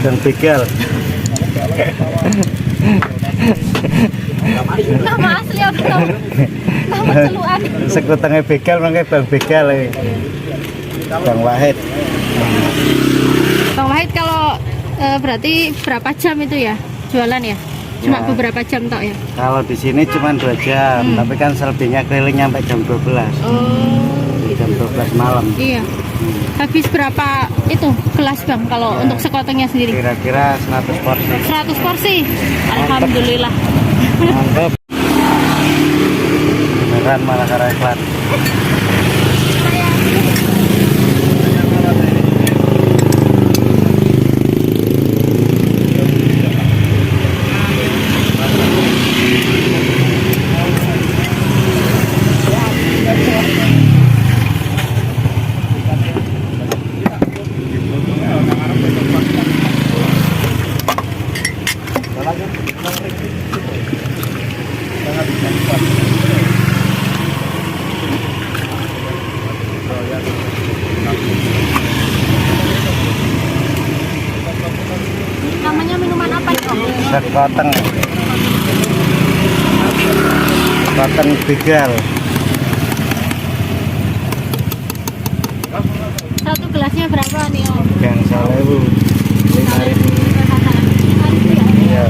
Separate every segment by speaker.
Speaker 1: dan begal.
Speaker 2: Nama asli apa? Nama celuan.
Speaker 1: Sekutangnya begal makanya Bang Begal ya. Bang Wahid.
Speaker 2: Bang Wahid kalau berarti berapa jam itu ya jualan ya? Cuma
Speaker 1: Ya.
Speaker 2: beberapa jam tok ya?
Speaker 1: Kalau di sini cuma 2 jam, tapi kan selebihnya keliling sampai jam 12.
Speaker 2: Oh,
Speaker 1: Jam 12 malam.
Speaker 2: iya. Habis berapa itu gelas Bang kalau
Speaker 1: Ya.
Speaker 2: untuk sekotengnya sendiri?
Speaker 1: Kira-kira 100 porsi.
Speaker 2: 100 porsi. Alhamdulillah.
Speaker 1: Mantap. Beneran malah karena iklan.
Speaker 2: Namanya minuman apa itu?
Speaker 1: Sekoteng. Sekoteng begal.
Speaker 2: Satu gelasnya berapa nih Om?
Speaker 1: Gang Salewu. 5.000.
Speaker 2: Ya?
Speaker 1: Iya.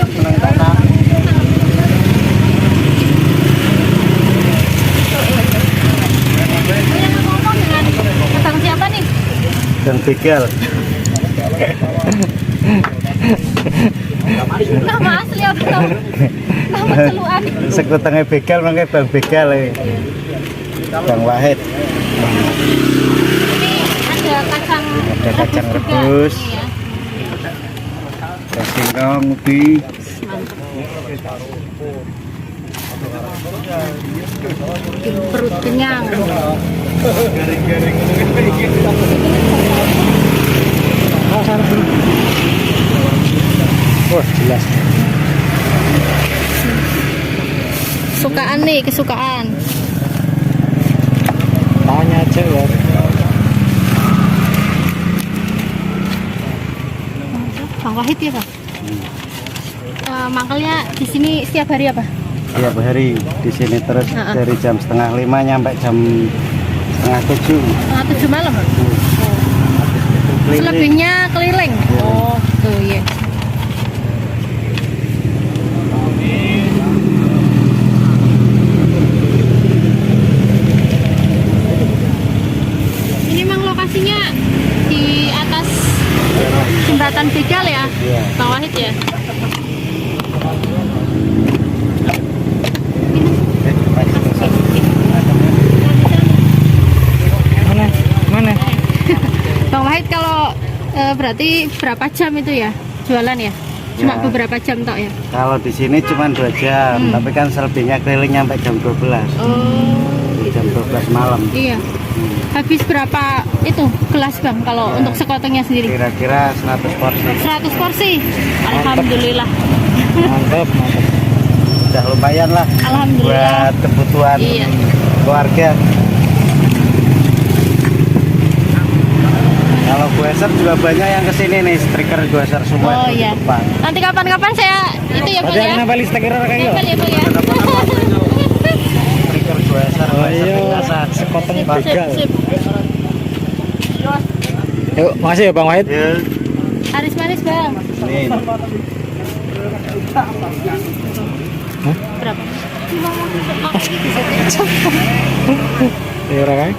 Speaker 1: Seneng tanah.
Speaker 2: Yang ngomong dengan Bang siapa nih?
Speaker 1: Dan begal.
Speaker 2: Nama asli apa? Nama celuan.
Speaker 1: Sekutangnya begal makanya Bang Begal ya. Bang Wahid.
Speaker 2: Ini ada kacang
Speaker 1: Ada kacang
Speaker 2: juga.
Speaker 1: rebus.
Speaker 2: Iya.
Speaker 1: Ada singkong, ubi.
Speaker 2: Bikin perut kenyang.
Speaker 1: Wah, jelas.
Speaker 2: Kesukaan nih, kesukaan.
Speaker 1: Tanya aja ya.
Speaker 2: Bang Wahid ya Pak? Mangkalnya di sini setiap hari apa?
Speaker 1: Tiap hari di sini terus
Speaker 2: Heeh.
Speaker 1: dari jam 6:30 nyampe jam 6:30.
Speaker 2: Setengah 7 malam?
Speaker 1: Keliling.
Speaker 2: Selebihnya keliling? Oh, tuh ya. Ini memang lokasinya di atas jembatan begal ya,
Speaker 1: Iya.
Speaker 2: Bang Wahid ya?
Speaker 1: Mana? Mana?
Speaker 2: Bang Wahid kalau berarti berapa jam itu ya jualan ya? Cuma
Speaker 1: Ya.
Speaker 2: beberapa jam tok ya?
Speaker 1: Kalau di sini cuma 2 jam, tapi kan selebihnya keliling sampai jam 12.
Speaker 2: Oh,
Speaker 1: Jam 12 malam.
Speaker 2: iya. Habis berapa itu gelas Bang kalau
Speaker 1: Ya.
Speaker 2: untuk sekotengnya sendiri?
Speaker 1: Kira-kira 100 porsi.
Speaker 2: 100 porsi. Alhamdulillah.
Speaker 1: Mantap, mantap. Udah lumayan lah
Speaker 2: Alhamdulillah.
Speaker 1: buat kebutuhan
Speaker 2: Iya.
Speaker 1: keluarga. Kalau Gueser juga banyak yang kesini nih, striker Gueser semua
Speaker 2: Oh
Speaker 1: itu di
Speaker 2: iya.
Speaker 1: depan.
Speaker 2: Nanti kapan-kapan saya itu ya Bang
Speaker 1: Ada
Speaker 2: ya.
Speaker 1: yang nambah stiker kayak
Speaker 2: Nempel ya Bang ya.
Speaker 1: Striker Gueser.
Speaker 3: Oh iya, sekoteng begal.
Speaker 2: Sip, sip.
Speaker 3: Yuk, makasih ya Bang Wahid.
Speaker 1: Ya,
Speaker 2: Aris manis Bang.
Speaker 1: nih.
Speaker 2: Berapa?
Speaker 3: Ya ora kae.